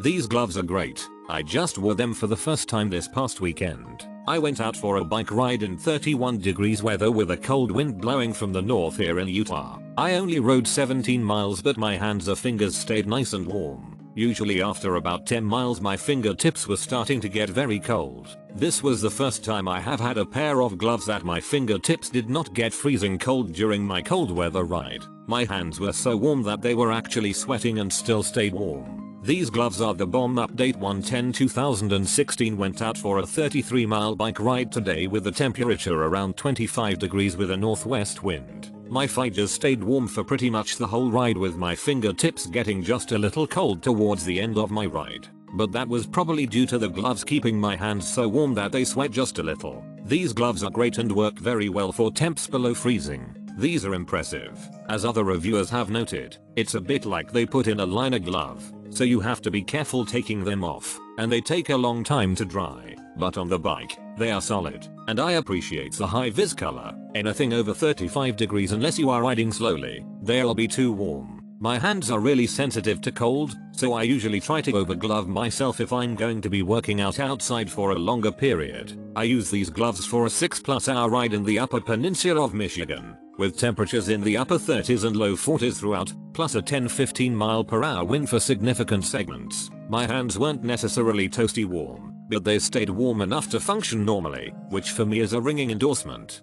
These gloves are great. I just wore them for the first time this past weekend. I went out for a bike ride in 31 degrees weather with a cold wind blowing from the north here in Utah. I only rode 17 miles but my hands and fingers stayed nice and warm. Usually after about 10 miles my fingertips were starting to get very cold. This was the first time I have had a pair of gloves that my fingertips did not get freezing cold during my cold weather ride. My hands were so warm that they were actually sweating and still stayed warm. These gloves are the bomb. Update 110-2016 went out for a 33-mile bike ride today with the temperature around 25 degrees with a northwest wind. My fingers stayed warm for pretty much the whole ride with my fingertips getting just a little cold towards the end of my ride. But that was probably due to the gloves keeping my hands so warm that they sweat just a little. These gloves are great and work very well for temps below freezing. These are impressive. As other reviewers have noted, it's a bit like they put in a liner glove, so you have to be careful taking them off, and they take a long time to dry. But on the bike, they are solid, and I appreciate the high vis color. Anything over 35 degrees unless you are riding slowly, they'll be too warm. My hands are really sensitive to cold, so I usually try to overglove myself if I'm going to be working out outside for a longer period. I use these gloves for a 6+ hour ride in the upper peninsula of Michigan, with temperatures in the upper 30s and low 40s throughout, plus a 10-15 mile per hour wind for significant segments. My hands weren't necessarily toasty warm, but they stayed warm enough to function normally, which for me is a ringing endorsement.